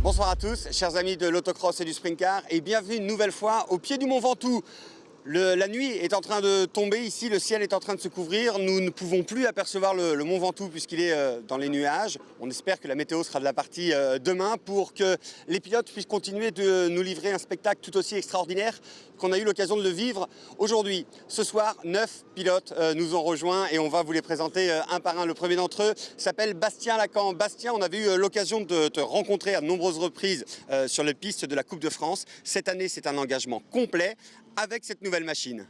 Bonsoir à tous, chers amis de l'autocross et du sprint car, et bienvenue une nouvelle fois au pied du Mont Ventoux. La nuit est en train de tomber ici, le ciel est en train de se couvrir. Nous ne pouvons plus apercevoir le Mont Ventoux puisqu'il est dans les nuages. On espère que la météo sera de la partie demain pour que les pilotes puissent continuer de nous livrer un spectacle tout aussi extraordinaire qu'on a eu l'occasion de le vivre aujourd'hui. Ce soir, 9 pilotes nous ont rejoints et on va vous les présenter un par un. Le premier d'entre eux s'appelle Bastien Lacan. Bastien, on avait eu l'occasion de te rencontrer à de nombreuses reprises sur les pistes de la Coupe de France. Cette année, c'est un engagement complet avec cette nouvelle machine.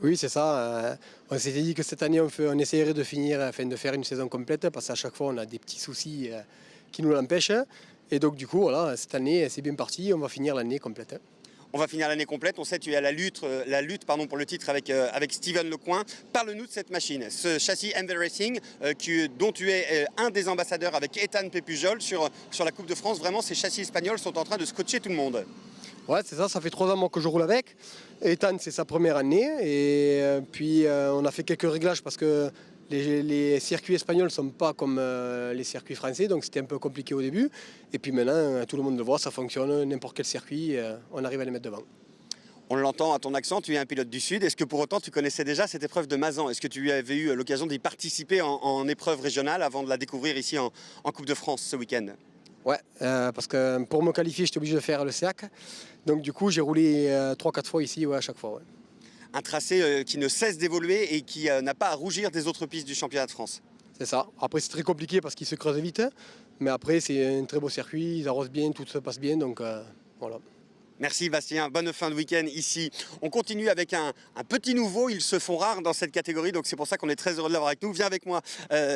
Oui, c'est ça. On s'était dit que cette année, on essayerait de faire une saison complète parce qu'à chaque fois, on a des petits soucis qui nous l'empêchent. Et donc, du coup, voilà, cette année, c'est bien parti. On va finir l'année complète. On va finir l'année complète. On sait que tu es à la lutte pour le titre avec Steven Lecoing. Parle-nous de cette machine, ce châssis MV Racing dont tu es un des ambassadeurs avec Ethan Pepujol sur la Coupe de France. Vraiment, ces châssis espagnols sont en train de scotcher tout le monde. Ouais, c'est ça. Ça fait 3 ans moi, que je roule avec. Ethan, c'est sa première année. Et puis, on a fait quelques réglages parce que les circuits espagnols ne sont pas comme les circuits français. Donc, c'était un peu compliqué au début. Et puis maintenant, tout le monde le voit, ça fonctionne. N'importe quel circuit, on arrive à les mettre devant. On l'entend à ton accent, tu es un pilote du Sud. Est-ce que pour autant tu connaissais déjà cette épreuve de Mazan? Est-ce que tu avais eu l'occasion d'y participer en épreuve régionale avant de la découvrir ici en Coupe de France ce week-end? Ouais, parce que pour me qualifier, j'étais obligé de faire le CEAC. Donc du coup, j'ai roulé 3-4 fois ici, à chaque fois. Ouais. Un tracé qui ne cesse d'évoluer et qui n'a pas à rougir des autres pistes du championnat de France. C'est ça. Après, c'est très compliqué parce qu'il se creuse vite. Mais après, c'est un très beau circuit, ils arrosent bien, tout se passe bien. Donc voilà. Merci Bastien, bonne fin de week-end ici. On continue avec un petit nouveau, ils se font rares dans cette catégorie, donc c'est pour ça qu'on est très heureux de l'avoir avec nous. Viens avec moi,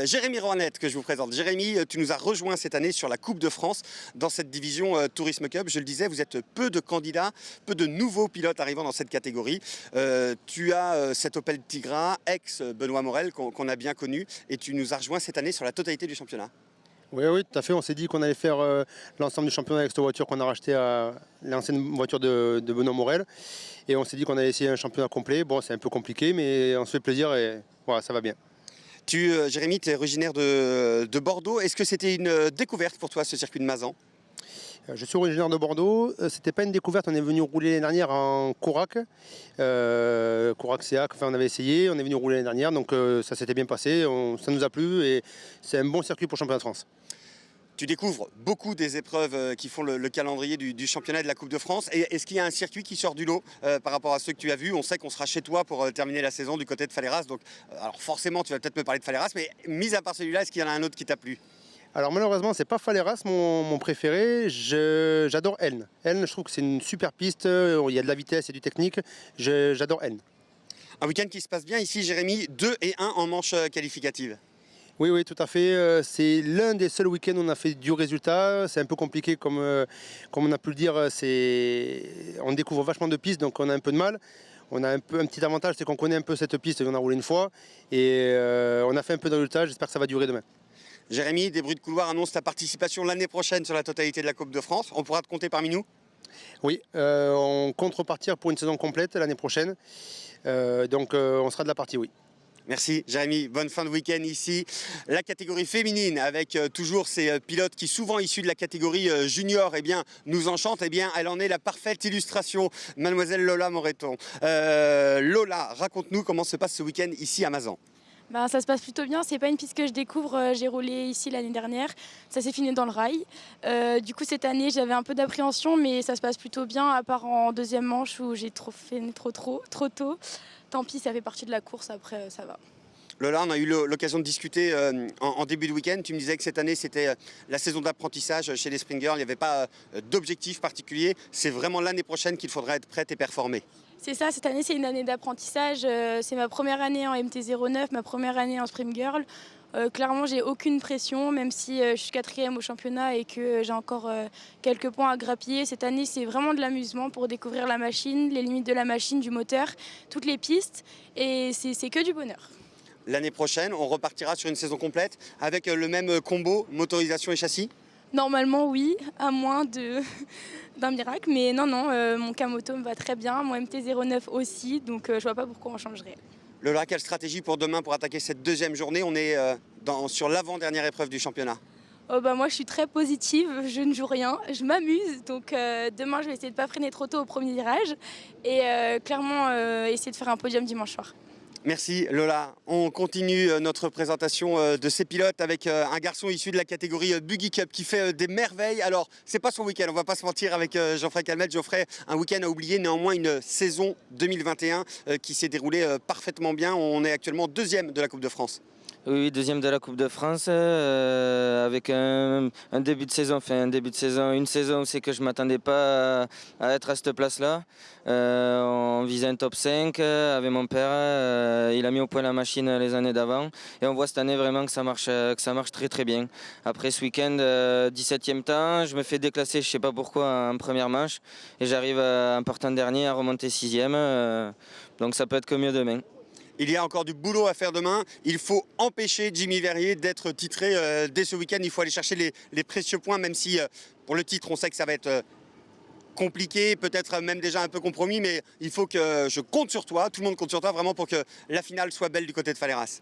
Jérémy Rouanette que je vous présente. Jérémy, tu nous as rejoint cette année sur la Coupe de France dans cette division Tourisme Cup. Je le disais, vous êtes peu de candidats, peu de nouveaux pilotes arrivant dans cette catégorie. Tu as cet Opel Tigra, ex-Benoît Morel, qu'on a bien connu, et tu nous as rejoint cette année sur la totalité du championnat. Oui, tout à fait. On s'est dit qu'on allait faire l'ensemble du championnat avec cette voiture qu'on a rachetée à l'ancienne voiture de Benoît Morel. Et on s'est dit qu'on allait essayer un championnat complet. Bon, c'est un peu compliqué, mais on se fait plaisir et voilà, ça va bien. Jérémy, tu es originaire de Bordeaux. Est-ce que c'était une découverte pour toi, ce circuit de Mazan? Je suis originaire de Bordeaux. C'était pas une découverte. On est venu rouler l'année dernière en Corac. Corac CA, enfin, on avait essayé. On est venu rouler l'année dernière. Donc ça s'était bien passé. Ça nous a plu et c'est un bon circuit pour le championnat de France. Tu découvres beaucoup des épreuves qui font le calendrier du championnat et de la Coupe de France. Et est-ce qu'il y a un circuit qui sort du lot par rapport à ceux que tu as vus? On sait qu'on sera chez toi pour terminer la saison du côté de Falleras. Donc, alors forcément, tu vas peut-être me parler de Falleras. Mais mis à part celui-là, est-ce qu'il y en a un autre qui t'a plu? Alors malheureusement, c'est pas Falleras mon préféré. J'adore Elne. Elne, je trouve que c'est une super piste. Il y a de la vitesse et du technique. J'adore Elne. Un week-end qui se passe bien ici, Jérémy. 2-1 en manche qualificative. Oui, tout à fait. C'est l'un des seuls week-ends où on a fait du résultat. C'est un peu compliqué, comme on a pu le dire. On découvre vachement de pistes, donc on a un peu de mal. On a un petit avantage, c'est qu'on connaît un peu cette piste. On a roulé une fois et on a fait un peu de résultat. J'espère que ça va durer demain. Jérémy, des bruits de couloir annoncent ta participation l'année prochaine sur la totalité de la Coupe de France. On pourra te compter parmi nous? Oui, on compte repartir pour une saison complète l'année prochaine. Donc on sera de la partie, oui. Merci Jérémy, bonne fin de week-end ici. La catégorie féminine avec toujours ces pilotes qui souvent issus de la catégorie junior nous enchantent. Elle en est la parfaite illustration, mademoiselle Lola Moreton. Lola, raconte-nous comment se passe ce week-end ici à Mazan. Ça se passe plutôt bien, c'est pas une piste que je découvre, j'ai roulé ici l'année dernière, ça s'est fini dans le rail. Du coup cette année j'avais un peu d'appréhension mais ça se passe plutôt bien à part en deuxième manche où j'ai fait trop tôt. Tant pis, ça fait partie de la course, après ça va. Lola, on a eu l'occasion de discuter en début de week-end. Tu me disais que cette année c'était la saison d'apprentissage chez les Sprint Girls, il n'y avait pas d'objectif particulier. C'est vraiment l'année prochaine qu'il faudra être prête et performer. C'est ça, cette année c'est une année d'apprentissage, c'est ma première année en MT-09, ma première année en Sprint Girl. Clairement j'ai aucune pression, même si je suis 4e au championnat et que j'ai encore quelques points à grappiller. Cette année c'est vraiment de l'amusement pour découvrir la machine, les limites de la machine, du moteur, toutes les pistes et c'est que du bonheur. L'année prochaine, on repartira sur une saison complète avec le même combo, motorisation et châssis? Normalement oui, à moins d'un miracle, mais non, mon K-Moto me va très bien, mon MT-09 aussi, donc je vois pas pourquoi on changerait. Lola, quelle stratégie pour demain pour attaquer cette deuxième journée? On est sur l'avant-dernière épreuve du championnat. Oh, bah, moi, je suis très positive, je ne joue rien, je m'amuse. Donc demain, je vais essayer de ne pas freiner trop tôt au premier virage et clairement essayer de faire un podium dimanche soir. Merci Lola. On continue notre présentation de ces pilotes avec un garçon issu de la catégorie Buggy Cup qui fait des merveilles. Alors, c'est pas son week-end, on va pas se mentir avec Geoffrey Calmette. Geoffrey, un week-end à oublier, néanmoins une saison 2021 qui s'est déroulée parfaitement bien. On est actuellement deuxième de la Coupe de France. Oui, deuxième de la Coupe de France, avec un début de saison, une saison où c'est que je ne m'attendais pas à être à cette place-là. On visait un top 5 avec mon père, il a mis au point la machine les années d'avant et on voit cette année vraiment que ça marche très très bien. Après ce week-end, 17e temps, je me fais déclasser, je ne sais pas pourquoi, en première manche et j'arrive en partant dernier à remonter 6e, donc ça peut être que mieux demain. Il y a encore du boulot à faire demain. Il faut empêcher Jimmy Verrier d'être titré dès ce week-end. Il faut aller chercher les précieux points, même si pour le titre, on sait que ça va être compliqué, peut-être même déjà un peu compromis. Mais il faut que je compte sur toi, tout le monde compte sur toi vraiment pour que la finale soit belle du côté de Faleras.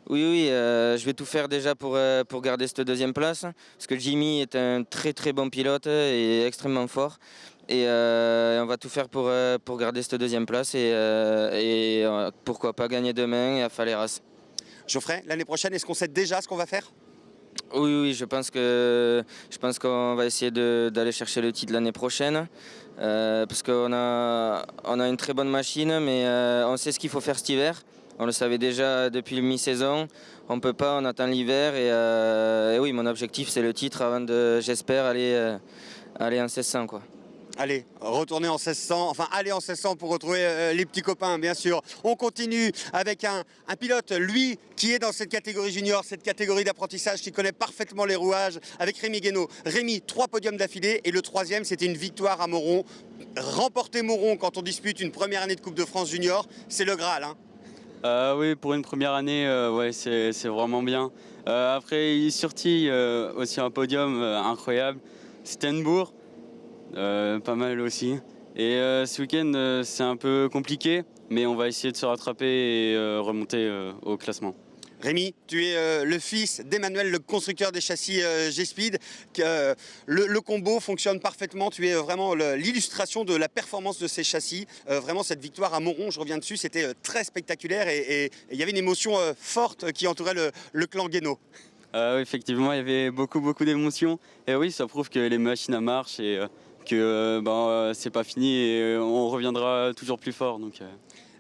Oui, je vais tout faire déjà pour garder cette deuxième place. Parce que Jimmy est un très très bon pilote et extrêmement fort. Et on va tout faire pour garder cette deuxième place et pourquoi pas gagner demain à Faleras. Geoffrey, l'année prochaine, est-ce qu'on sait déjà ce qu'on va faire ? Oui, je pense qu'on va essayer d'aller chercher le titre l'année prochaine. Parce qu'on a une très bonne machine, mais on sait ce qu'il faut faire cet hiver. On le savait déjà depuis le mi-saison. On ne peut pas, on attend l'hiver. Et oui, mon objectif, c'est le titre avant de, j'espère, aller en 1600, quoi. Allez, retourner en 1600, enfin aller en 1600 pour retrouver les petits copains, bien sûr. On continue avec un pilote, lui, qui est dans cette catégorie junior, cette catégorie d'apprentissage, qui connaît parfaitement les rouages, avec Rémi Guénaud. Rémi, 3 podiums d'affilée, et le 3e, c'était une victoire à Mauron. Remporter Mauron quand on dispute une première année de Coupe de France junior, c'est le Graal, hein. Oui, pour une première année, ouais, c'est vraiment bien. Après, il sortit aussi un podium incroyable. Stenbourg. Pas mal aussi. Et ce week-end, c'est un peu compliqué, mais on va essayer de se rattraper et remonter au classement. Rémi, tu es le fils d'Emmanuel, le constructeur des châssis G-Speed. Le combo fonctionne parfaitement. Tu es vraiment l'illustration de la performance de ces châssis. Vraiment, cette victoire à Mauron, je reviens dessus, c'était très spectaculaire et il y avait une émotion forte qui entourait le clan Guénaud. Oui, effectivement, il y avait beaucoup d'émotions. Et oui, ça prouve que les machines marchent et que c'est pas fini et on reviendra toujours plus fort. Donc,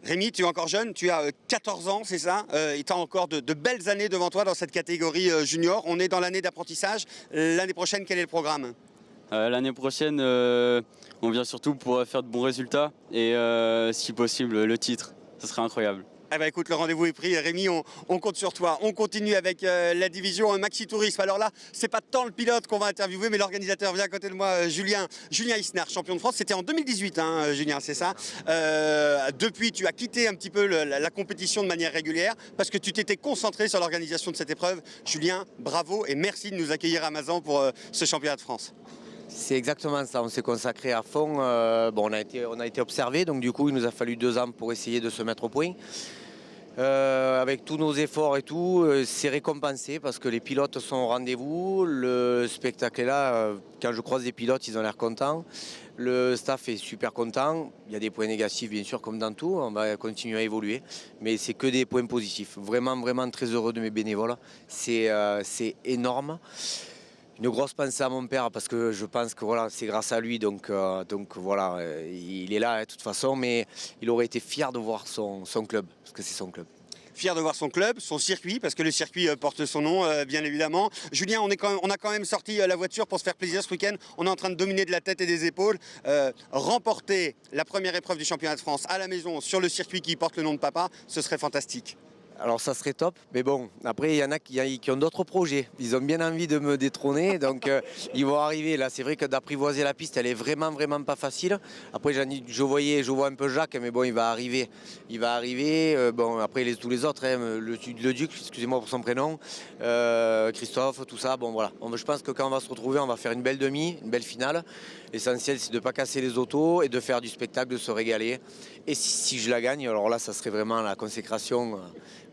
Rémi, tu es encore jeune, tu as 14 ans, c'est ça, et tu as encore de belles années devant toi dans cette catégorie junior. On est dans l'année d'apprentissage. L'année prochaine, quel est le programme ? L'année prochaine, on vient surtout pour faire de bons résultats et si possible le titre. Ce serait incroyable. Eh ben écoute, le rendez-vous est pris. Rémi, on compte sur toi. On continue avec la division Maxi Tourisme. Alors là, c'est pas tant le pilote qu'on va interviewer, mais l'organisateur vient à côté de moi, Julien Isnard, champion de France. C'était en 2018, hein, Julien, c'est ça. Depuis, tu as quitté un petit peu la compétition de manière régulière parce que tu t'étais concentré sur l'organisation de cette épreuve. Julien, bravo et merci de nous accueillir à Mazan pour ce championnat de France. C'est exactement ça, on s'est consacré à fond. On a été observé, donc du coup il nous a fallu 2 ans pour essayer de se mettre au point. Avec tous nos efforts et tout, c'est récompensé parce que les pilotes sont au rendez-vous, le spectacle est là, quand je croise des pilotes ils ont l'air contents, le staff est super content, il y a des points négatifs bien sûr comme dans tout, on va continuer à évoluer, mais c'est que des points positifs, vraiment très heureux de mes bénévoles, c'est énorme. Une grosse pensée à mon père parce que je pense que voilà, c'est grâce à lui, donc voilà, il est là de toute façon, mais il aurait été fier de voir son club, parce que c'est son club. Fier de voir son club, son circuit, parce que le circuit porte son nom, bien évidemment. Julien, on a quand même sorti la voiture pour se faire plaisir ce week-end. On est en train de dominer de la tête et des épaules. Remporter la première épreuve du championnat de France à la maison sur le circuit qui porte le nom de papa, ce serait fantastique. Alors ça serait top, mais bon, après il y en a qui ont d'autres projets. Ils ont bien envie de me détrôner, donc ils vont arriver. Là, c'est vrai que d'apprivoiser la piste, elle est vraiment pas facile. Après, je vois un peu Jacques, mais bon, il va arriver. Bon, après tous les autres, hein, le Duc, excusez-moi pour son prénom, Christophe, tout ça. Bon voilà. Je pense que quand on va se retrouver, on va faire une belle demi, une belle finale. L'essentiel, c'est de ne pas casser les autos et de faire du spectacle, de se régaler. Et si je la gagne, alors là, ça serait vraiment la consécration.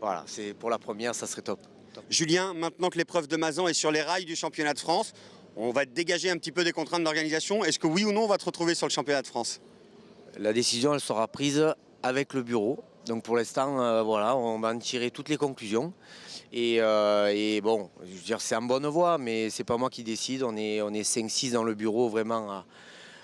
Voilà, c'est pour la première, ça serait top. Julien, maintenant que l'épreuve de Mazan est sur les rails du championnat de France, on va dégager un petit peu des contraintes d'organisation. Est-ce que oui ou non on va te retrouver sur le championnat de France? La décision elle sera prise avec le bureau. Donc pour l'instant, voilà, on va en tirer toutes les conclusions. Et bon, je veux dire, c'est en bonne voie, mais c'est pas moi qui décide. On est 5-6 dans le bureau vraiment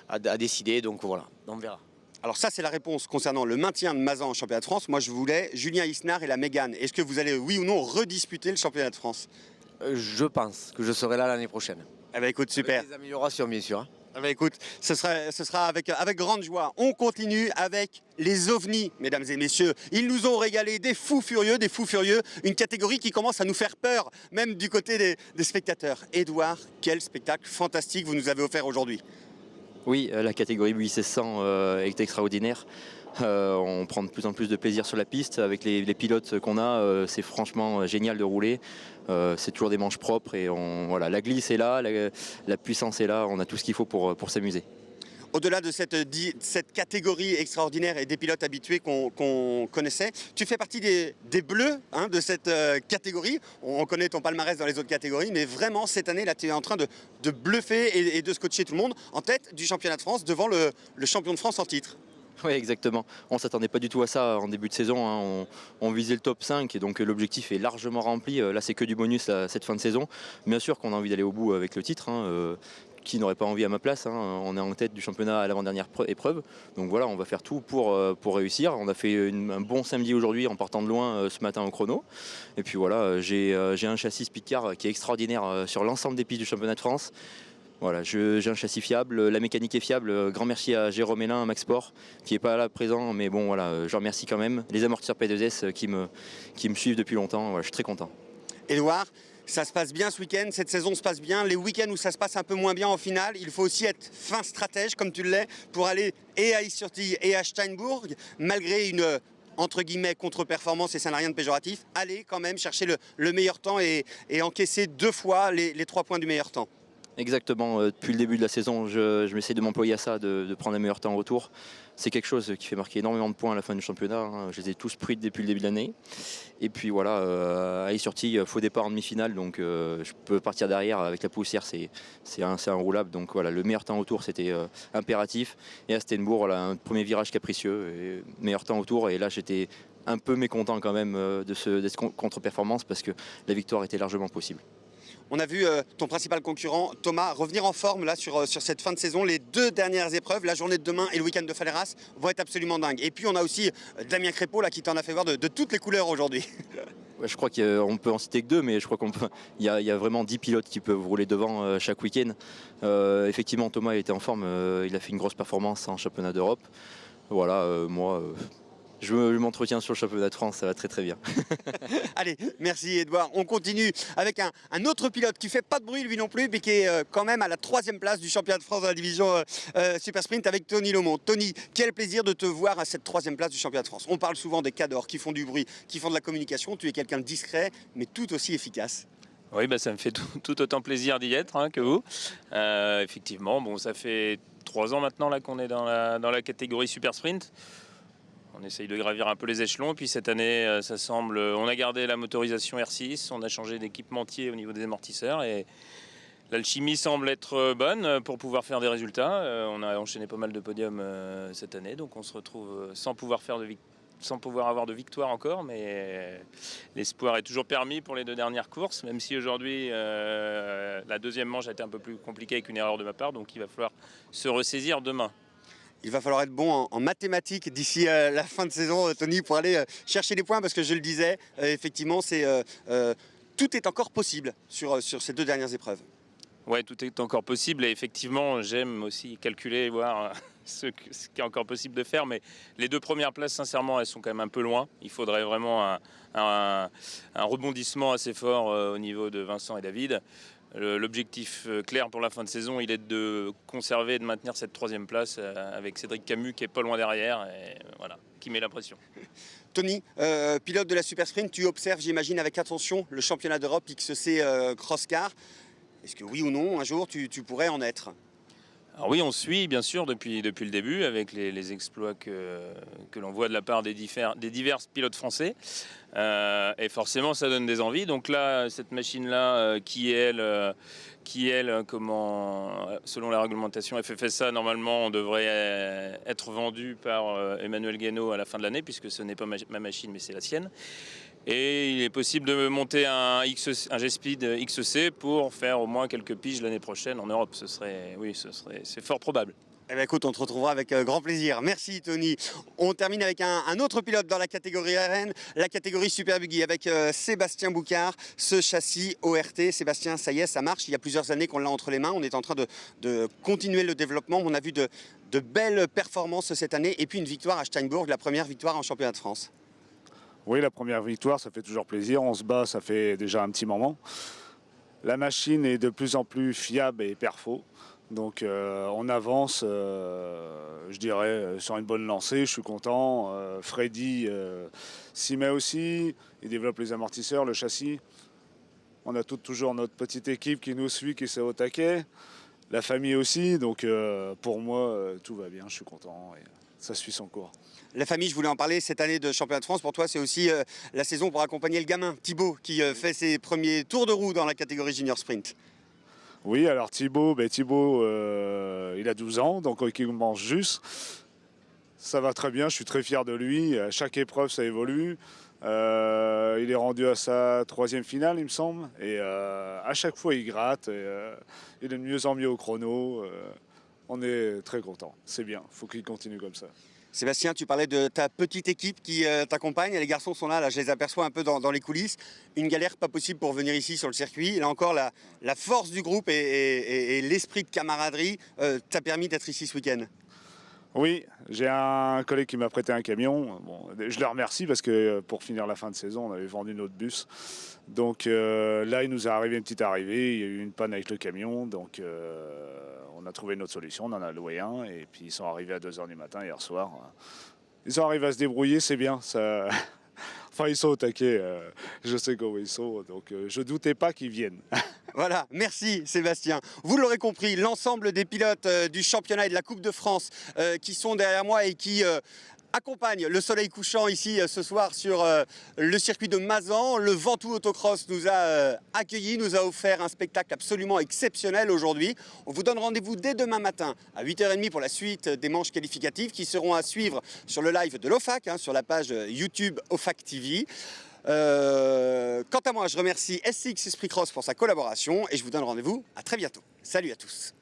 à décider. Donc voilà, on verra. Alors ça, c'est la réponse concernant le maintien de Mazan en championnat de France. Moi, je voulais Julien Isnard et la Mégane. Est-ce que vous allez, oui ou non, redisputer le championnat de France? Je pense que je serai là l'année prochaine. Eh bien, écoute, super. Avec des améliorations, bien sûr. Eh bien, écoute, ce sera avec grande joie. On continue avec les ovnis, mesdames et messieurs. Ils nous ont régalé des fous furieux, une catégorie qui commence à nous faire peur, même du côté des spectateurs. Édouard, quel spectacle fantastique vous nous avez offert aujourd'hui. Oui, la catégorie 800 est extraordinaire. On prend de plus en plus de plaisir sur la piste avec les pilotes qu'on a. C'est franchement génial de rouler. C'est toujours des manches propres et voilà, la glisse est là, la puissance est là. On a tout ce qu'il faut pour s'amuser. Au-delà de cette catégorie extraordinaire et des pilotes habitués qu'on connaissait, tu fais partie des bleus de cette catégorie. On connaît ton palmarès dans les autres catégories, mais vraiment cette année, là, tu es en train de bluffer et de scotcher tout le monde en tête du championnat de France devant le champion de France en titre. Oui, exactement. On ne s'attendait pas du tout à ça en début de saison. On visait le top 5 et donc l'objectif est largement rempli. Là, c'est que du bonus cette fin de saison. Bien sûr qu'on a envie d'aller au bout avec le titre. Qui n'aurait pas envie à ma place, on est en tête du championnat à l'avant-dernière épreuve, donc voilà, on va faire tout pour réussir. On a fait un bon samedi aujourd'hui en partant de loin ce matin au chrono, et puis voilà, j'ai un châssis Picard qui est extraordinaire sur l'ensemble des pistes du championnat de France. Voilà, j'ai un châssis fiable, la mécanique est fiable. Grand merci à Jérôme Hélin, à Max Sport, qui n'est pas là présent, mais bon voilà, je remercie quand même. Les amortisseurs P2S qui me suivent depuis longtemps, voilà, je suis très content. Édouard, ça se passe bien ce week-end, cette saison se passe bien. Les week-ends où ça se passe un peu moins bien en finale, il faut aussi être fin stratège, comme tu l'es, pour aller et à Is-sur-Tille et à Steinbourg, malgré une entre guillemets contre-performance, et ça n'a rien de péjoratif, aller quand même chercher le meilleur temps et encaisser 2 fois les 3 points du meilleur temps. Exactement, depuis le début de la saison, je m'essaie de m'employer à ça, de prendre le meilleur temps en retour. C'est quelque chose qui fait marquer énormément de points à la fin du championnat. Je les ai tous pris depuis le début de l'année. Et puis voilà, à Is-sur-Tille, faux départ en demi-finale, donc je peux partir derrière avec la poussière, c'est enroulable. Donc voilà, le meilleur temps autour, c'était impératif. Et à Steinbourg, voilà, un premier virage capricieux, et meilleur temps autour. Et là, j'étais un peu mécontent quand même de cette contre-performance parce que la victoire était largement possible. On a vu ton principal concurrent, Thomas, revenir en forme là, sur cette fin de saison. Les 2 dernières épreuves, la journée de demain et le week-end de Faleras, vont être absolument dingues. Et puis on a aussi Damien Crépeau là, qui t'en a fait voir de toutes les couleurs aujourd'hui. Ouais, je crois qu'on peut en citer que 2, mais je crois qu'il y a vraiment 10 pilotes qui peuvent rouler devant chaque week-end. Effectivement, Thomas était en forme, il a fait une grosse performance en championnat d'Europe. Voilà, moi... Je m'entretiens sur le championnat de France, ça va très très bien. Allez, merci Edouard. On continue avec un autre pilote qui fait pas de bruit lui non plus, mais qui est quand même à la 3e place du championnat de France dans la division Super Sprint avec Tony Lomond. Tony, quel plaisir de te voir à cette 3e place du championnat de France. On parle souvent des cadors qui font du bruit, qui font de la communication. Tu es quelqu'un de discret, mais tout aussi efficace. Oui, ça me fait tout autant plaisir d'y être que vous. Effectivement, bon, ça fait 3 ans maintenant là qu'on est dans la catégorie Super Sprint. On essaye de gravir un peu les échelons. Puis cette année, ça semble... On a gardé la motorisation R6, on a changé d'équipementier au niveau des amortisseurs. Et l'alchimie semble être bonne pour pouvoir faire des résultats. On a enchaîné pas mal de podiums cette année. Donc on se retrouve sans pouvoir avoir de victoire encore. Mais l'espoir est toujours permis pour les 2 dernières courses. Même si aujourd'hui, la 2e manche a été un peu plus compliquée avec une erreur de ma part. Donc il va falloir se ressaisir demain. Il va falloir être bon en mathématiques d'ici la fin de saison, Tony, pour aller chercher les points, parce que je le disais, effectivement, tout est encore possible sur ces 2 dernières épreuves. Oui, tout est encore possible et effectivement, j'aime aussi calculer et voir ce qui est encore possible de faire, mais les 2 premières places, sincèrement, elles sont quand même un peu loin. Il faudrait vraiment un rebondissement assez fort au niveau de Vincent et David. L'objectif clair pour la fin de saison, il est de conserver et de maintenir cette 3e place avec Cédric Camus qui est pas loin derrière et voilà, qui met la pression. Tony, pilote de la Super Sprint, tu observes, j'imagine, avec attention le championnat d'Europe XC Cross Car. Est-ce que oui ou non, un jour, tu pourrais en être? Alors oui, on suit bien sûr depuis le début avec les exploits que l'on voit de la part des divers pilotes français. Et forcément, ça donne des envies. Donc là, cette machine-là, qui elle, selon la réglementation FFSA, normalement, on devrait être vendue par Emmanuel Guénaud à la fin de l'année, puisque ce n'est pas ma machine, mais c'est la sienne. Et il est possible de monter un G-Speed XC pour faire au moins quelques piges l'année prochaine en Europe. C'est fort probable. Eh bien, écoute, on te retrouvera avec grand plaisir. Merci Tony. On termine avec un autre pilote dans la catégorie RN, la catégorie Super Buggy, avec Sébastien Boucard, ce châssis ORT. Sébastien, ça y est, ça marche. Il y a plusieurs années qu'on l'a entre les mains. On est en train de continuer le développement. On a vu de belles performances cette année et puis une victoire à Steinbourg, la première victoire en championnat de France. Oui, la première victoire, ça fait toujours plaisir. On se bat, ça fait déjà un petit moment. La machine est de plus en plus fiable et perfo. Donc on avance, je dirais, sur une bonne lancée. Je suis content. Freddy s'y met aussi. Il développe les amortisseurs, le châssis. On a toujours notre petite équipe qui nous suit, qui s'est au taquet. La famille aussi. Donc pour moi, tout va bien. Je suis content. Et ça suit son cours. La famille, je voulais en parler, cette année de championnat de France, pour toi, c'est aussi la saison pour accompagner le gamin, Thibaut, qui fait ses premiers tours de roue dans la catégorie junior sprint. Oui, alors Thibaut, il a 12 ans, donc il commence juste. Ça va très bien, je suis très fier de lui. À chaque épreuve, ça évolue. Il est rendu à sa 3e finale, il me semble. Et à chaque fois, il gratte. Il est de mieux en mieux au chrono. On est très contents. C'est bien, il faut qu'il continue comme ça. Sébastien, tu parlais de ta petite équipe qui t'accompagne. Les garçons sont là, je les aperçois un peu dans les coulisses. Une galère pas possible pour venir ici sur le circuit. Là encore, la force du groupe et l'esprit de camaraderie t'a permis d'être ici ce week-end. Oui, j'ai un collègue qui m'a prêté un camion. Bon, je le remercie parce que pour finir la fin de saison, on avait vendu notre bus. Donc là, il nous est arrivé une petite arrivée. Il y a eu une panne avec le camion. Donc on a trouvé notre solution. On en a loué un. Et puis ils sont arrivés à 2 h du matin hier soir. Ils sont arrivés à se débrouiller, c'est bien. Ça... Enfin, ils sont au taquet. Je sais comment ils sont. Donc je ne doutais pas qu'ils viennent. Voilà, merci Sébastien. Vous l'aurez compris, l'ensemble des pilotes du championnat et de la Coupe de France qui sont derrière moi et qui accompagnent le soleil couchant ici ce soir sur le circuit de Mazan. Le Ventoux Autocross nous a accueillis, nous a offert un spectacle absolument exceptionnel aujourd'hui. On vous donne rendez-vous dès demain matin à 8 h 30 pour la suite des manches qualificatives qui seront à suivre sur le live de l'OFAC, sur la page YouTube OFAC TV. Quant à moi, je remercie SCX Esprit Cross pour sa collaboration et je vous donne rendez-vous à très bientôt. Salut à tous.